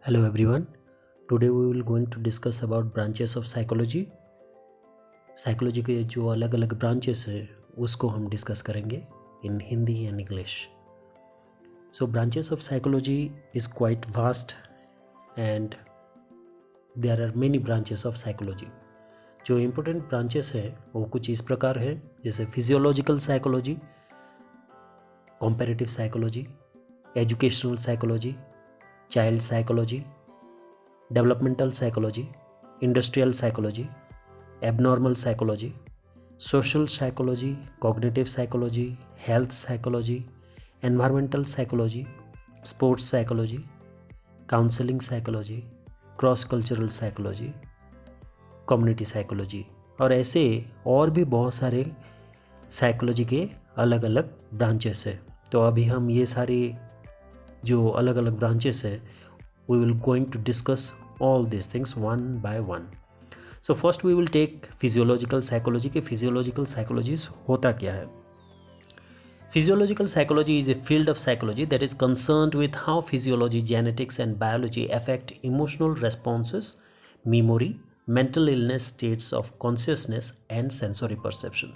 Hello everyone. Today we will going to discuss about branches of psychology. Psychology के जो अलग अलग branches हैं उसको हम डिस्कस करेंगे in Hindi and English. So branches of psychology is quite vast and there are many branches of psychology. जो important branches हैं वो कुछ इस प्रकार हैं, जैसे physiological psychology, comparative psychology, educational psychology, child psychology, developmental psychology, industrial psychology, abnormal psychology, social psychology, cognitive psychology, health psychology, environmental psychology, sports psychology, counselling psychology, cross cultural psychology, community psychology और ऐसे और भी बहुत सारे psychology के अलग अलग branches हैं. तो अभी हम ये सारे जो अलग अलग ब्रांचेस हैं we will going to discuss all these things one by one. So first we will take physiological psychology के physiological psychology होता क्या है. Physiological psychology is a field of psychology that is concerned with how physiology, genetics and biology affect emotional responses, memory, mental illness, states of consciousness and sensory perception.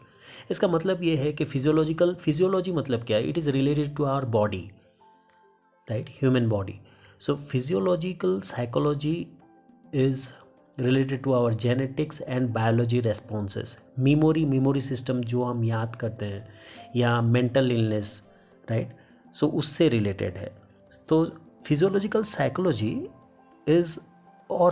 इसका मतलब ये है कि physiology मतलब क्या है. It is related to our body, right, human body. So physiological psychology is related to our genetics and biology responses. memory system जो हम याद करते हैं या mental illness, right, so उससे related है. तो physiological psychology is, or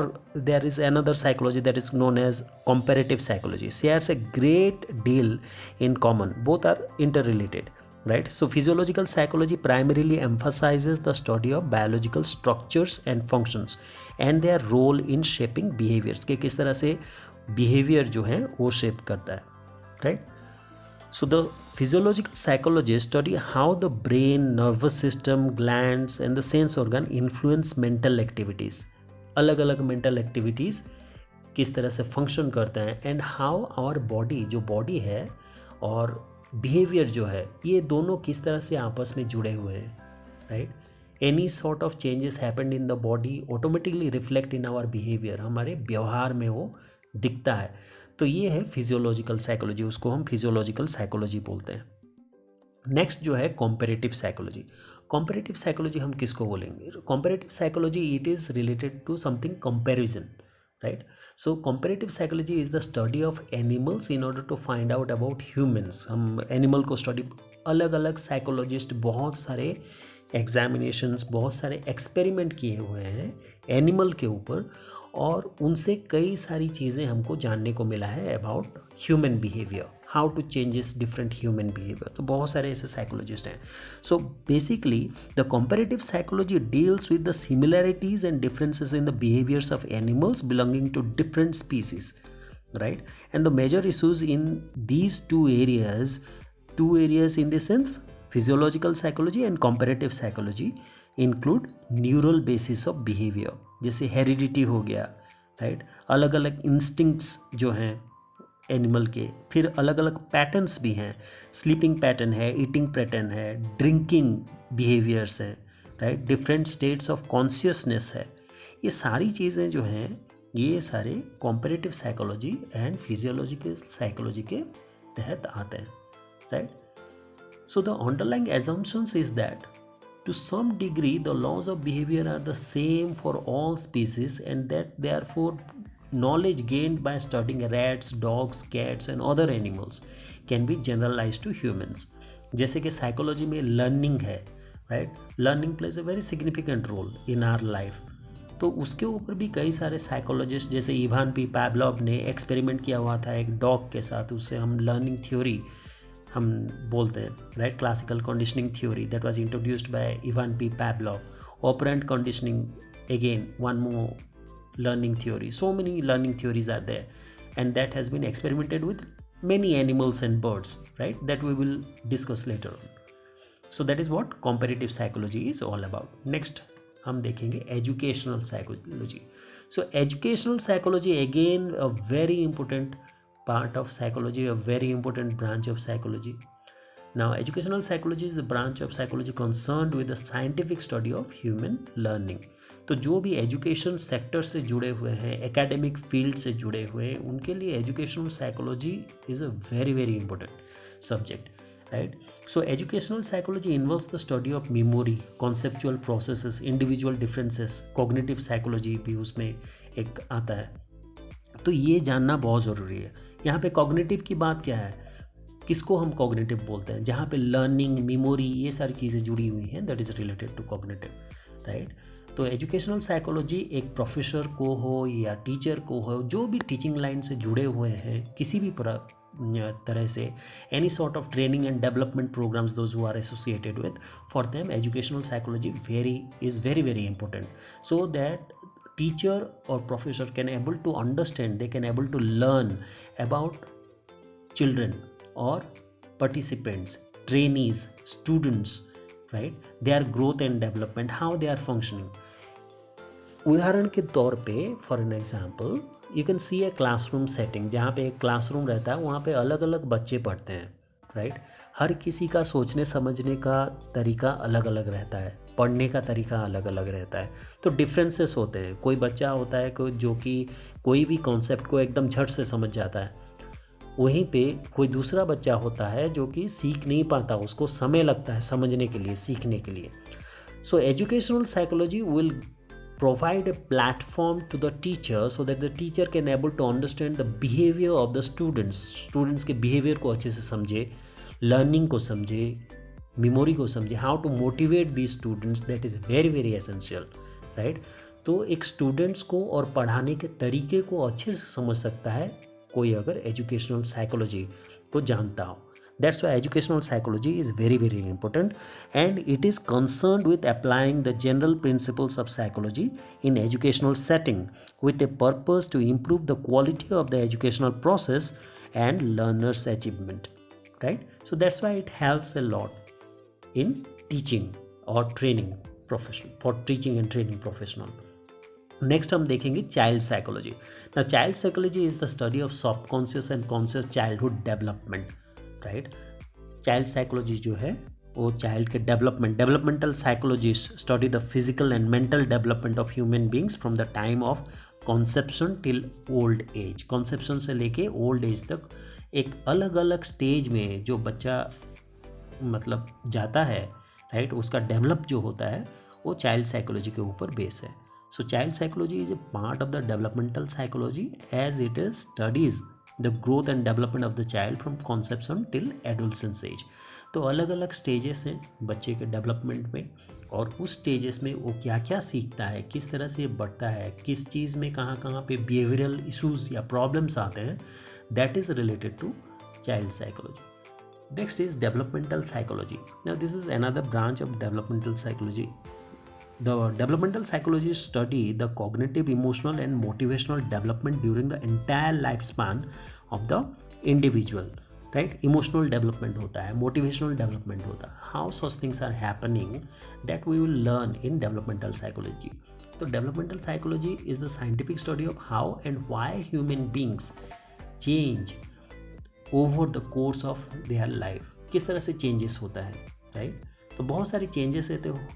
there is another psychology that is known as comparative psychology, shares a great deal in common. Both are interrelated, right? So physiological psychology primarily emphasizes the study of biological structures and functions and their role in shaping behaviors, कि किस तरह से behavior जो है वो shape करता है, right? So the physiological psychologists study how the brain, nervous system, glands and the sense organ influence mental activities. अलग अलग mental activities किस तरह से function करते हैं and how our body, जो body है और बिहेवियर जो है, ये दोनों किस तरह से आपस में जुड़े हुए हैं, right. Any sort of changes happened in the body automatically reflect in our behaviour, हमारे व्यवहार में वो दिखता है. तो ये है फिजियोलॉजिकल साइकोलॉजी, उसको हम फिजियोलॉजिकल साइकोलॉजी बोलते हैं. नेक्स्ट जो है कॉम्पैरेटिव साइकोलॉजी. कॉम्पैरेटिव साइकोलॉजी हम किसको बोलेंगे. Comparative psychology it is related to something comparison, right? So comparative psychology is the study of animals in order to find out about humans. हम एनिमल को study, अलग अलग साइकोलॉजिस्ट बहुत सारे एग्जामिनेशंस, बहुत सारे एक्सपेरिमेंट किए हुए हैं एनिमल के ऊपर और उनसे कई सारी चीज़ें हमको जानने को मिला है about human behaviour, how to changes different human behaviour. तो बहुत सारे ऐसे साइकोलॉजिस्ट हैं. So basically the comparative psychology deals with the similarities and differences in the behaviours of animals belonging to different species, right. And the major issues in these two areas in the sense physiological psychology and comparative psychology include neural basis of behaviour, जैसे heredity हो गया, right. अलग अलग instincts जो हैं animal के, फिर अलग अलग पैटर्न्स भी हैं, स्लीपिंग पैटर्न है, ईटिंग पैटर्न है, ड्रिंकिंग बिहेवियर्स हैं, right, different states of consciousness है. ये सारी चीज़ें जो हैं ये सारे कॉम्पैरेटिव साइकोलॉजी एंड फिजियोलॉजिकल साइकोलॉजी के तहत आते हैं, right. So the underlying assumptions is that to some degree the laws of behavior are the same for all species and that therefore knowledge gained by studying rats, dogs, cats and other animals can be generalized to humans. जैसे कि psychology में learning है, right. Learning plays a very significant role in our life. तो उसके ऊपर भी कई सारे साइकोलॉजिस्ट, जैसे इवान पी पावलोव ने एक्सपेरिमेंट किया हुआ था एक डॉग के साथ, उससे हम लर्निंग थ्योरी हम बोलते हैं, right. Classical conditioning theory that was introduced by Ivan P Pavlov. Operant conditioning, again one more learning theory. So many learning theories are there and that has been experimented with many animals and birds, right, that we will discuss later on. So that is what comparative psychology is all about. Next हम देखेंगे educational psychology. So educational psychology, again a very important part of psychology, a very important branch of psychology. Now, educational psychology is a branch of psychology concerned with the scientific study of human learning. तो जो भी education sector से जुड़े हुए हैं, academic field से जुड़े हुए हैं, उनके लिए educational psychology is a very very important subject, right. So educational psychology involves the study of memory, conceptual processes, individual differences, cognitive psychology भी उसमें एक आता है. तो ये जानना बहुत ज़रूरी है. यहाँ पे कॉग्निटिव की बात क्या है, किसको हम कॉग्निटिव बोलते हैं, जहाँ पे लर्निंग, मेमोरी, ये सारी चीज़ें जुड़ी हुई हैं, that is related to cognitive, right. तो एजुकेशनल साइकोलॉजी एक प्रोफेसर को हो या टीचर को हो, जो भी टीचिंग लाइन से जुड़े हुए हैं किसी भी तरह से, any sort of training and development programmes those who are associated with, for them educational psychology is very very important, so that teacher or professor can able to understand, they can able to learn about children or participants, trainees, students, right, their growth and development, how they are functioning. उदाहरण के तौर पे, for an example, you can see a classroom setting, जहाँ पे एक classroom रहता है, वहाँ पे अलग अलग बच्चे पढ़ते हैं, राइट. हर किसी का सोचने समझने का तरीका अलग अलग रहता है, पढ़ने का तरीका अलग अलग रहता है, तो डिफरेंसेस होते हैं. कोई बच्चा होता है जो कि कोई भी कॉन्सेप्ट को एकदम झट से समझ जाता है, वहीं पे कोई दूसरा बच्चा होता है जो कि सीख नहीं पाता, उसको समय लगता है समझने के लिए, सीखने के लिए. So educational psychology will provide a platform to the teacher so that the teacher can able to understand the behavior of the students के behavior को अच्छे से समझे, learning को समझे, memory को समझे, how to motivate these students, that is very very essential, right. तो एक students को और पढ़ाने के तरीके को अच्छे से समझ सकता है कोई अगर educational psychology को जानता हो. That's why educational psychology is very very important, and it is concerned with applying the general principles of psychology in educational setting with a purpose to improve the quality of the educational process and learners achievement, right. So that's why it helps a lot in teaching or training professional, for teaching and training professional. Next हम देखेंगे child psychology. Now child psychology is the study of subconscious and conscious childhood development, right. Child psychology जो है वो child के developmental psychologist study the physical and mental development of human beings from the time of conception till old age. Conception से लेके old age तक एक अलग अलग स्टेज में जो बच्चा मतलब जाता है, राइट, उसका डेवलप जो होता है वो चाइल्ड साइकोलॉजी के ऊपर बेस है. So child psychology is a part of the developmental psychology as it is studies the growth and development of the child from conception till adolescence age. तो अलग अलग स्टेजेस हैं बच्चे के डेवलपमेंट में, और उस स्टेजेस में वो क्या क्या सीखता है, किस तरह से बढ़ता है, किस चीज़ में कहाँ कहाँ पे बिहेवियरल इशूज़ या प्रॉब्लम्स आते हैं, that is related to child psychology. Next is developmental psychology. Now this is another branch of developmental psychology. The developmental psychologists study the cognitive, emotional and motivational development during the entire lifespan of the individual, right. Emotional development होता है, motivational development होता है, how such things are happening that we will learn in developmental psychology. So developmental psychology is the scientific study of how and why human beings change over the course of their life. किस तरह से changes होता है, right. तो बहुत सारी changes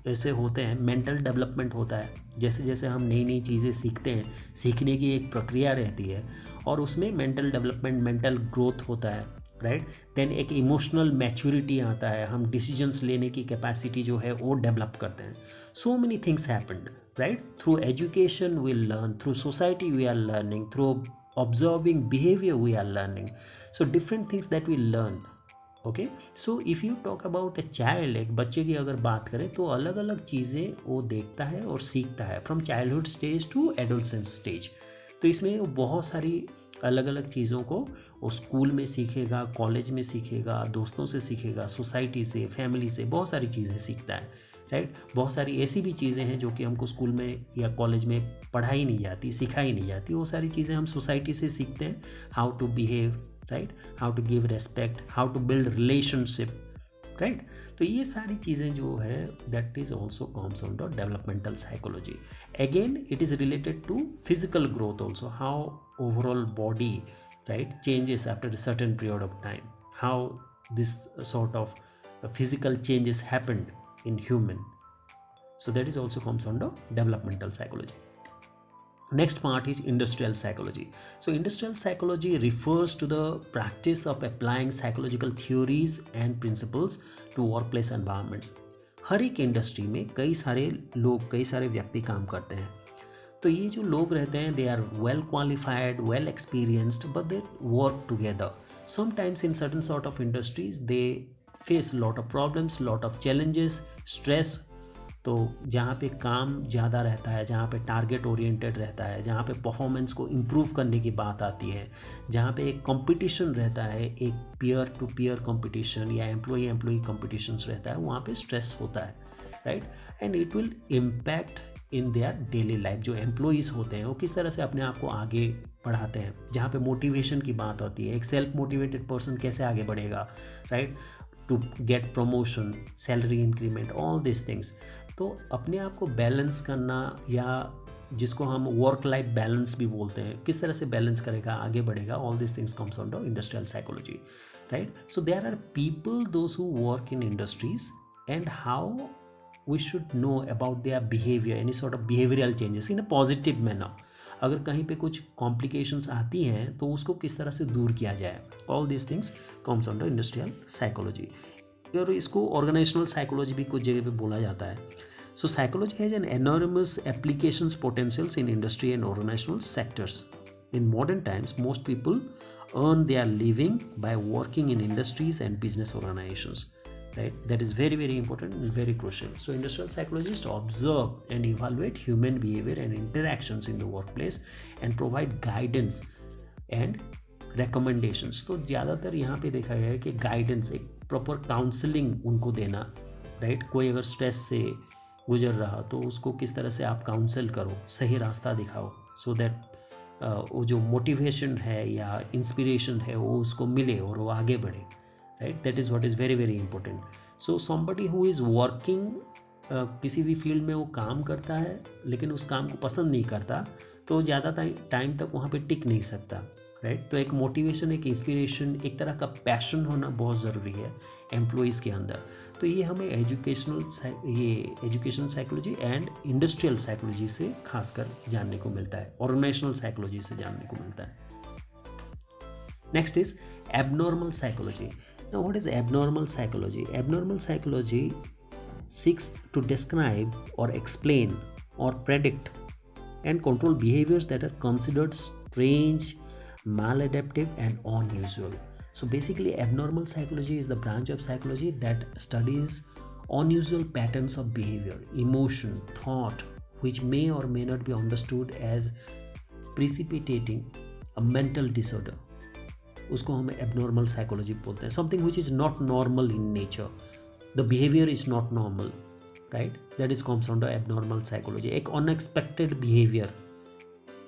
ऐसे होते हैं. मेंटल डेवलपमेंट होता है, जैसे जैसे हम नई नई चीज़ें सीखते हैं, सीखने की एक प्रक्रिया रहती है, और उसमें मेंटल डेवलपमेंट, मेंटल ग्रोथ होता है, राइट. देन एक इमोशनल मैच्योरिटी आता है, हम डिसीजंस लेने की कैपेसिटी जो है वो डेवलप करते हैं. So many things happened, right. Through education we learn, through society we are learning, through observing behaviour we are learning. So different things that we learn. Okay, so if you talk about a child, एक बच्चे की अगर बात करें तो अलग अलग चीज़ें वो देखता है और सीखता है from childhood stage to adolescence stage. तो इसमें वो बहुत सारी अलग अलग चीज़ों को वो स्कूल में सीखेगा, कॉलेज में सीखेगा, दोस्तों से सीखेगा, सोसाइटी से, फैमिली से, बहुत सारी चीज़ें सीखता है, राइट. बहुत सारी ऐसी भी चीज़ें हैं जो कि हमको स्कूल में या कॉलेज में पढ़ाई नहीं जाती, सिखाई नहीं जाती, वो सारी चीज़ें हम सोसाइटी से सीखते हैं. How to behave, right, how to give respect, how to build relationship, right. तो ये सारी चीज़ें जो है that is also comes under developmental psychology. Again it is related to physical growth also, how overall body, right, changes after a certain period of time, how this sort of physical changes happened in human. So that is also comes under developmental psychology. Next part is industrial psychology. So industrial psychology refers to the practice of applying psychological theories and principles to workplace environments. हर एक industry में कई सारे लोग, कई सारे व्यक्ति काम करते हैं. तो ये जो लोग रहते हैं, they are well qualified, well experienced, but they work together. Sometimes in certain sort of industries they face lot of problems, lot of challenges, stress. तो जहाँ पे काम ज़्यादा रहता है, जहाँ पे टारगेट ओरिएंटेड रहता है, जहाँ पे परफॉर्मेंस को इम्प्रूव करने की बात आती है, जहाँ पे एक कंपटीशन रहता है, एक पीयर टू पीयर कंपटीशन या एम्प्लॉई कंपटीशंस रहता है, वहाँ पे स्ट्रेस होता है, right. And it will impact in their daily life. जो एम्प्लॉइज़ होते हैं वो किस तरह से अपने आप को आगे बढ़ाते हैं. जहाँ पे मोटिवेशन की बात होती है, एक सेल्फ मोटिवेटेड पर्सन कैसे आगे बढ़ेगा, right, to get promotion, salary increment, all this things. तो अपने आप को बैलेंस करना, या जिसको हम वर्क लाइफ बैलेंस भी बोलते हैं, किस तरह से बैलेंस करेगा, आगे बढ़ेगा, all this things comes under industrial psychology, right. So there are people those who work in industries and how we should know about their behaviour, any sort of behavioural changes in a positive manner. अगर कहीं पे कुछ complications आती हैं तो उसको किस तरह से दूर किया जाए, all this things comes under industrial psychology. और इसको ऑर्गेनाइजेशनल साइकोलॉजी भी कुछ जगह पे बोला जाता है. So psychology has an enormous applications potentials in industry and organisational sectors. In modern times most people earn their living by working in industries and business organizations, right. That is very, very important and very crucial. So industrial psychologists observe and evaluate human behavior and interactions in the workplace and provide guidance and recommendations. तो ज़्यादातर यहाँ पे देखा गया है कि guidance, एक proper counselling उनको देना, राइट. कोई अगर स्ट्रेस से गुजर रहा तो उसको किस तरह से आप काउंसल करो, सही रास्ता दिखाओ, सो दैट वो जो मोटिवेशन है या इंस्पिरेशन है वो उसको मिले और वो आगे बढ़े, right. That is what is very, very important. So somebody who is working, किसी भी फील्ड में वो काम करता है लेकिन उस काम को पसंद नहीं करता, तो ज़्यादा टाइम तक वहाँ पे टिक नहीं सकता, राइट. तो एक मोटिवेशन, एक इंस्पिरेशन, एक तरह का पैशन होना बहुत ज़रूरी है एम्प्लॉइज़ के अंदर. तो ये हमें education psychology and industrial psychology से खासकर जानने को मिलता है, ऑर्गेनाइजेशनल साइकोलॉजी से जानने को मिलता है. Next is abnormal psychology. Now what is abnormal psychology? Abnormal psychology seeks to describe or explain or predict and control behaviors that are considered strange, maladaptive and unusual. So basically abnormal psychology is the branch of psychology that studies unusual patterns of behavior, emotion, thought which may or may not be understood as precipitating a mental disorder. उसको हम abnormal psychology बोलते हैं. Something which is not normal in nature. The behavior is not normal, right. That is comes under abnormal psychology. एक unexpected behavior,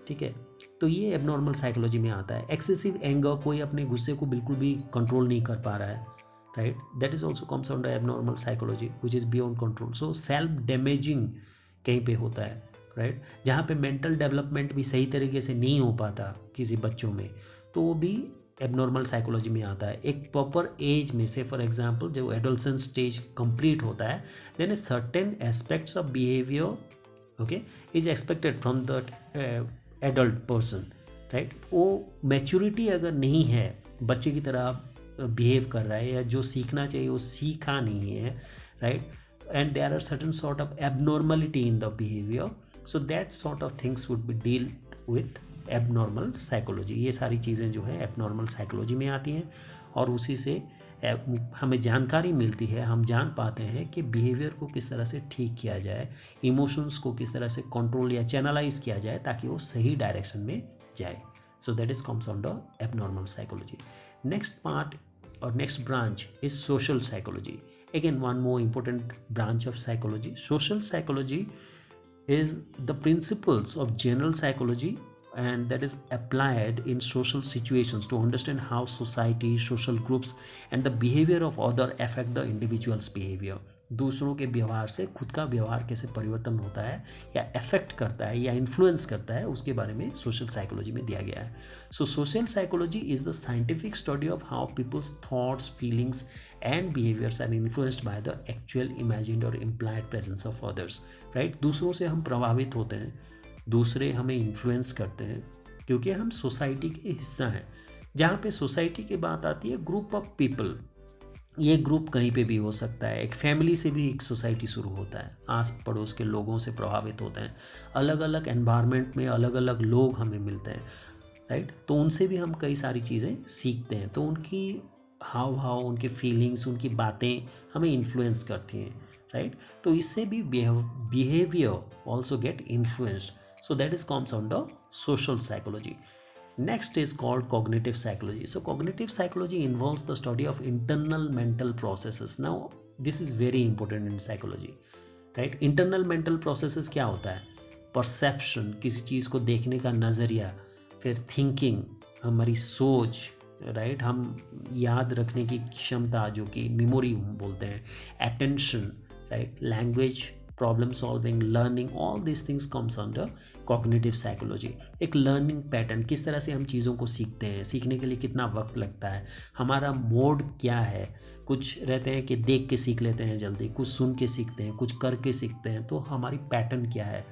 ठीक है. तो ये abnormal psychology में आता है. Excessive anger, कोई अपने गुस्से को बिल्कुल भी कंट्रोल नहीं कर पा रहा है, right. That is also comes under abnormal psychology which is beyond control. So self damaging कहीं पे होता है, right. जहाँ पे mental development भी सही तरीके से नहीं हो पाता किसी बच्चों में, तो वो भी एबनॉर्मल साइकोलॉजी में आता है. एक प्रॉपर एज में से, फॉर एग्जांपल जो एडोलसेंस स्टेज कंप्लीट होता है, then certain aspects of behaviour okay is expected from the adult person, right. वो मैच्योरिटी अगर नहीं है, बच्चे की तरह बिहेव कर रहा है या जो सीखना चाहिए वो सीखा नहीं है, right. And there are certain sort of abnormality in the behaviour, so that sort of things would be deal with abnormal psychology. ये सारी चीज़ें जो है एबनॉर्मल साइकोलॉजी में आती हैं और उसी से हमें जानकारी मिलती है, हम जान पाते हैं कि बिहेवियर को किस तरह से ठीक किया जाए, इमोशंस को किस तरह से कंट्रोल या चैनलाइज किया जाए ताकि वो सही डायरेक्शन में जाए. So that is comes under abnormal psychology. Next part और next branch is social psychology. Again one more important branch of psychology. Social psychology is the principles of general psychology and that is applied in social situations to understand how society, social groups and the behavior of other affect the individual's behavior. दूसरों के व्यवहार से खुद का व्यवहार कैसे परिवर्तन होता है या अफेक्ट करता है या इन्फ्लुएंस करता है, उसके बारे में सोशल साइकोलॉजी में दिया गया है. So social psychology is the scientific study of how peoples thoughts, feelings and behaviours are influenced by the actual imagined or implied presence of others. Right, दूसरों से हम प्रभावित होते हैं, दूसरे हमें इन्फ्लुएंस करते हैं क्योंकि हम सोसाइटी के हिस्सा हैं. जहाँ पे सोसाइटी की बात आती है, ग्रुप ऑफ पीपल, ये ग्रुप कहीं पे भी हो सकता है. एक फैमिली से भी एक सोसाइटी शुरू होता है, आस पड़ोस के लोगों से प्रभावित होते हैं. अलग अलग एनवायरनमेंट में अलग अलग लोग हमें मिलते हैं. राइट, तो उनसे भी हम कई सारी चीज़ें सीखते हैं. तो उनकी हाव भाव, उनके फीलिंग्स, उनकी बातें हमें इन्फ्लुएंस करती हैं. राइट, तो इससे भी behaviour also get influenced. So that is comes under social psychology. Next is called cognitive psychology. So cognitive psychology involves the study of internal mental processes. Now this is very important in psychology, right? Internal mental processes क्या होता है? Perception, किसी चीज़ को देखने का नज़रिया, फिर thinking, हमारी सोच, राइट, हम याद रखने की क्षमता जो कि मेमोरी बोलते हैं, attention, right, language, problem solving, learning, all this things comes under cognitive psychology. एक लर्निंग पैटर्न, किस तरह से हम चीज़ों को सीखते हैं, सीखने के लिए कितना वक्त लगता है, हमारा मोड क्या है. कुछ रहते हैं कि देख के सीख लेते हैं जल्दी, कुछ सुन के सीखते हैं, कुछ करके सीखते हैं. तो हमारी पैटर्न क्या है,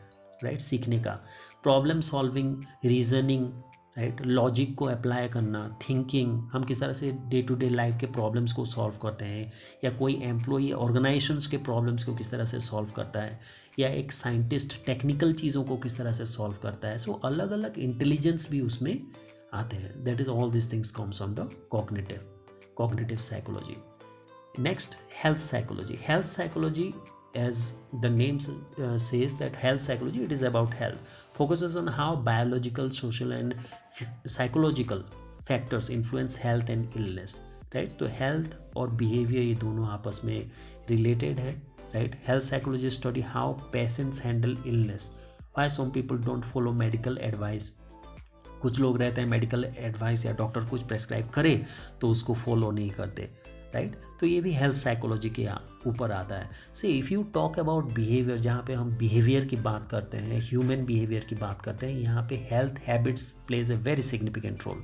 राइट, सीखने का. Problem solving, reasoning, right, logic को अप्लाई करना, थिंकिंग, हम किस तरह से डे टू डे लाइफ के प्रॉब्लम्स को सॉल्व करते हैं, या कोई एम्प्लॉई ऑर्गेनाइजेशंस के प्रॉब्लम्स को किस तरह से सॉल्व करता है, या एक साइंटिस्ट टेक्निकल चीज़ों को किस तरह से सॉल्व करता है. सो अलग अलग इंटेलिजेंस भी उसमें आते हैं. That is all this things comes under cognitive psychology. Next, health psychology. Health psychology, as the name says, that health psychology, it is about health, focuses on how biological, social and psychological factors influence health and illness. right, तो health और behavior ये दोनों आपस में related है. right, health psychology study how patients handle illness, why some people don't follow medical advice. कुछ लोग रहते हैं मेडिकल एडवाइस या डॉक्टर कुछ प्रेस्क्राइब करे तो उसको फॉलो नहीं करते. राइट, तो ये भी हेल्थ साइकोलॉजी के ऊपर आता है. सी if you talk about behaviour, जहाँ पे हम बिहेवियर की बात करते हैं, ह्यूमन बिहेवियर की बात करते हैं, यहाँ पे health habits plays a very significant role.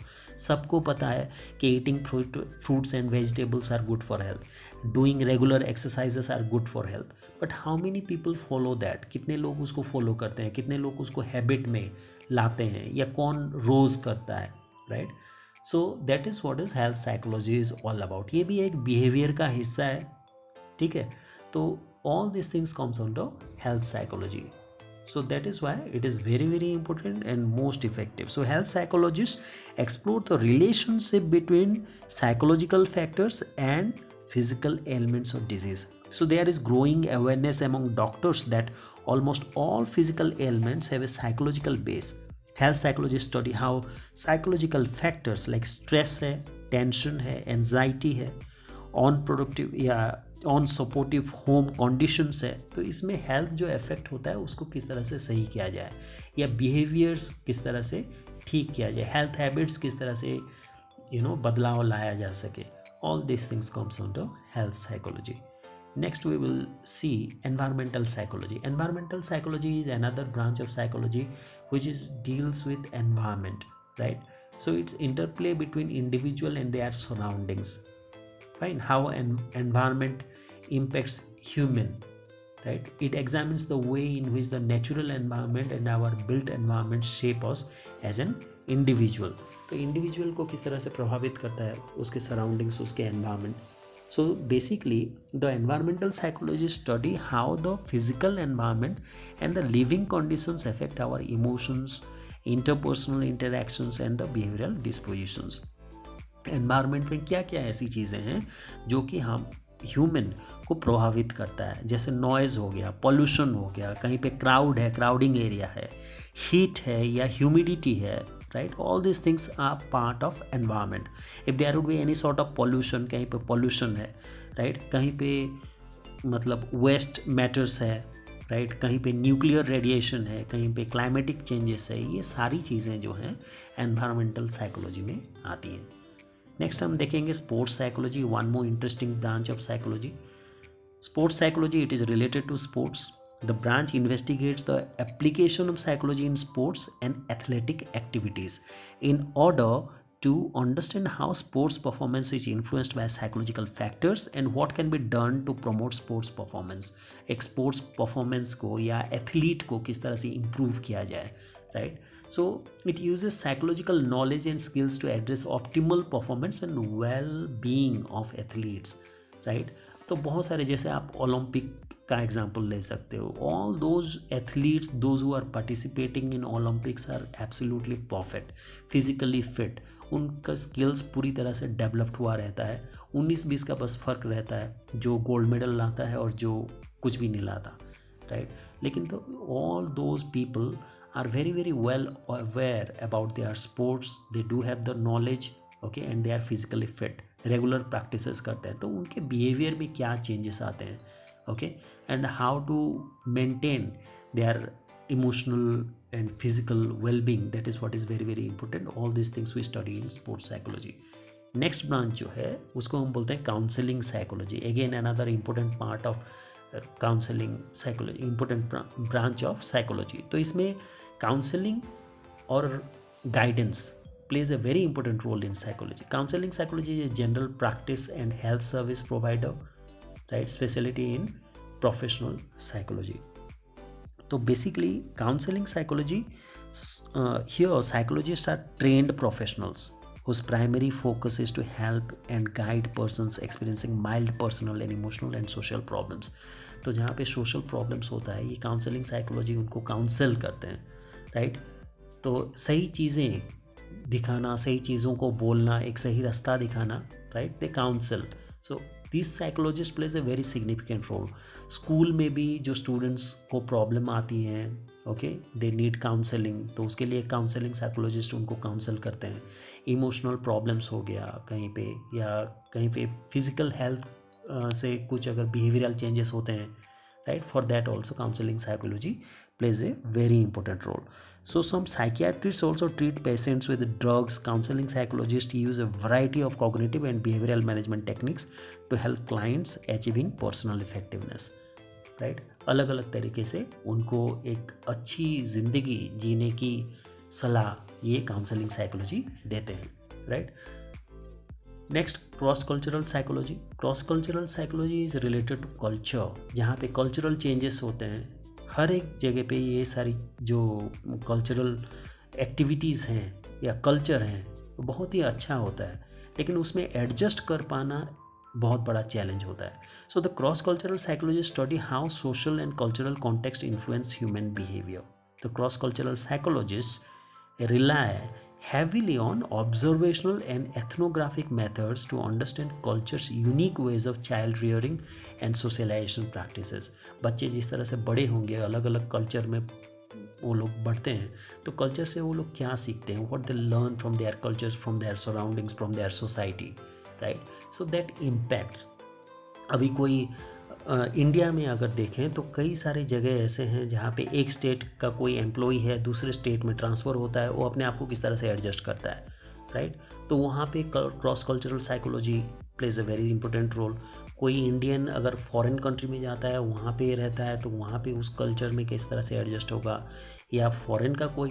सबको पता है कि eating fruits and vegetables are good for health, doing regular exercises are good for health, but how many people follow that. कितने लोग उसको फॉलो करते हैं, कितने लोग उसको हैबिट में लाते हैं, या कौन रोज़ करता है. Right, so that is what is health psychology is all about. ये भी एक बिहेवियर का हिस्सा है. ठीक है, तो all this things comes under health psychology. So that is why it is very very important and most effective. So health psychologists explore the relationship between psychological factors and physical ailments or disease. So there is growing awareness among doctors that almost all physical ailments have a psychological base. Health psychologists study how psychological factors like stress है, tension है, anxiety है, unproductive या on supportive home conditions है, तो इसमें health जो effect होता है उसको किस तरह से सही किया जाए, या बिहेवियर्स किस तरह से ठीक किया जाए, हेल्थ हैबिट्स किस तरह से बदलाव लाया जा सके. All this things comes under health psychology. Next we will see environmental psychology. Environmental psychology is another branch of psychology which deals with environment, right? So it's interplay between individual and their surroundings. Fine, how an environment impacts human, right? It examines the way in which the natural environment and our built environment shape us as an individual. तो individual को किस तरह से प्रभावित करता है उसके surroundings, उसके environment. So basically the environmental psychologists study how the physical environment and the living conditions affect our emotions, interpersonal interactions and the behavioral dispositions. Environment में क्या क्या ऐसी चीज़ें हैं जो कि हम ह्यूमन को प्रभावित करता है, जैसे नॉइज़ हो गया, पोल्यूशन हो गया, कहीं पे क्राउड है, क्राउडिंग एरिया है, हीट है या ह्यूमिडिटी है, right. All this things are part of environment. If there would be any sort of pollution, कहीं पे पोल्यूशन है, राइट, कहीं पे मतलब वेस्ट मैटर्स है, राइट, कहीं पे न्यूक्लियर रेडिएशन है, कहीं पे क्लाइमेटिक चेंजेस है, ये सारी चीज़ें जो हैं एनवायरमेंटल साइकोलॉजी में आती हैं। नेक्स्ट हम देखेंगे sports psychology, one more interesting branch of psychology. Sports psychology, it is related to sports. The branch investigates the application of psychology in sports and athletic activities in order to understand how sports performance is influenced by psychological factors and what can be done to promote sports performance. एक sports performance को या athlete को किस तरह से improve किया जाए, right? So it uses psychological knowledge and skills to address optimal performance and well-being of athletes, right? तो बहुत सारे, जैसे आप ओलंपिक का एग्जांपल ले सकते हो, all those athletes those who are participating in Olympics are absolutely perfect, physically fit, उनका स्किल्स पूरी तरह से डेवलप्ड हुआ रहता है। 19-20 का बस फर्क रहता है, जो गोल्ड मेडल लाता है और जो कुछ भी नहीं लाता, राइट। लेकिन तो all those people are very very well aware about their sports, they do have the knowledge, okay, and they are physically fit, regular practices करते हैं, तो उनके बिहेवियर में क्या चेंजेस आते हैं, okay, and how to maintain their emotional and physical wellbeing, that is what is very very important. All this things we study in sports psychology. Next branch जो है उसको हम बोलते हैं counselling psychology, again another important part of counselling psychology, important branch of psychology. तो इसमें counselling और guidance plays a very important role in psychology. Counseling psychology is a general practice and health service provider, right? Specialty in professional psychology. So basically, counseling psychology, here psychologists are trained professionals whose primary focus is to help and guide persons experiencing mild personal and emotional and social problems. तो जहाँ पे social problems होता है, ये counseling psychology उनको counsel करते हैं, right? तो सही चीज़ें दिखाना, सही चीज़ों को बोलना, एक सही रास्ता दिखाना, right, they counsel. So this psychologist plays a very significant role. School में भी जो स्टूडेंट्स को प्रॉब्लम आती हैं, ओके, दे नीड काउंसलिंग, तो उसके लिए काउंसलिंग साइकोलॉजिस्ट उनको काउंसल करते हैं। इमोशनल प्रॉब्लम्स हो गया कहीं पे, या कहीं पे फिजिकल हेल्थ से कुछ अगर बिहेवियरल चेंजेस होते हैं, right, for that also counseling psychology plays a very important role. So some psychiatrists also treat patients with drugs. Counseling psychologists use a variety of cognitive and behavioral management techniques to help clients achieving personal effectiveness, right? अलग अलग तरीके से उनको एक अच्छी ज़िंदगी जीने की सलाह ये काउंसलिंग साइकोलॉजी देते हैं, right? Next, cross cultural psychology. Cross cultural psychology is related to culture, जहाँ पे कल्चरल चेंजेस होते हैं। हर एक जगह पे ये सारी जो कल्चरल एक्टिविटीज़ हैं या कल्चर हैं वो बहुत ही अच्छा होता है, लेकिन उसमें एडजस्ट कर पाना बहुत बड़ा चैलेंज होता है। So the cross cultural psychology study how social and cultural context influence human behaviour. The cross cultural psychologist rely heavily on observational and ethnographic methods to understand culture's unique ways of child rearing and socialization practices. बच्चे जिस तरह से बड़े होंगे, अलग अलग culture में वो लोग बढ़ते हैं, तो कल्चर से वो लोग क्या सीखते हैं, what they learn from their cultures, from their surroundings, from their society, right? So that impacts. अभी कोई इंडिया में अगर देखें तो कई सारे जगह ऐसे हैं जहाँ पे एक स्टेट का कोई एम्प्लॉई है दूसरे स्टेट में ट्रांसफ़र होता है, वो अपने आप को किस तरह से एडजस्ट करता है, राइट? तो वहाँ पे cross cultural psychology plays a very important role. कोई इंडियन अगर फॉरेन कंट्री में जाता है, वहाँ पे रहता है, तो वहाँ पे उस कल्चर में किस तरह से एडजस्ट होगा, या फॉरेन का कोई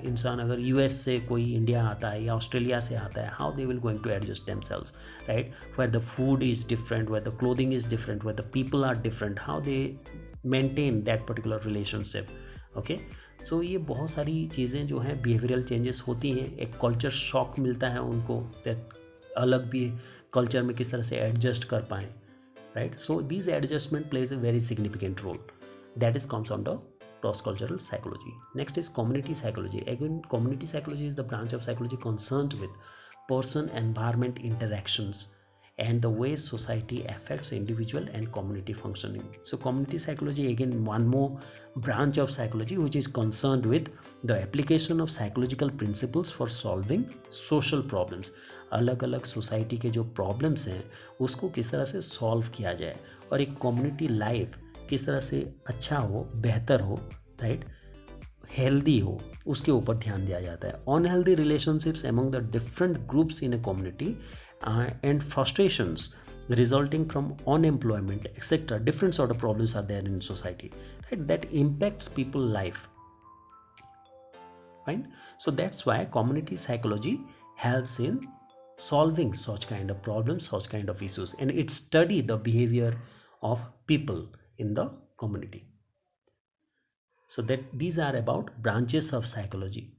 इंसान अगर यूएस से कोई इंडिया आता है या ऑस्ट्रेलिया से आता है, how they will going to adjust themselves, right? Where the food is different, where the clothing is different, where the people are different, how they maintain that particular relationship, okay. So ये बहुत सारी चीज़ें जो हैं behavioural changes होती हैं, एक culture shock मिलता है उनको, दैट अलग भी कल्चर में किस तरह से एडजस्ट कर पाएँ, right? So these adjustment plays a very significant role. That is comes under cross-cultural psychology. Next is community psychology. Again, community psychology is the branch of psychology concerned with person-environment interactions and the way society affects individual and community functioning. So community psychology, again, one more branch of psychology which is concerned with the application of psychological principles for solving social problems. अलग अलग society के जो problems हैं उसको किस तरह से solve किया जाए और एक कम्युनिटी लाइफ किस तरह से अच्छा हो, बेहतर हो, राइट, हेल्दी हो, उसके ऊपर ध्यान दिया जाता है. Unhealthy relationships among the different groups in a community and frustrations resulting from unemployment, etc. Different sort of problems are there in society, right, that impacts people life. Fine. So that's why community psychology helps in solving such kind of problems, such kind of issues, and it study the behavior of people in the community. So that these are about branches of psychology.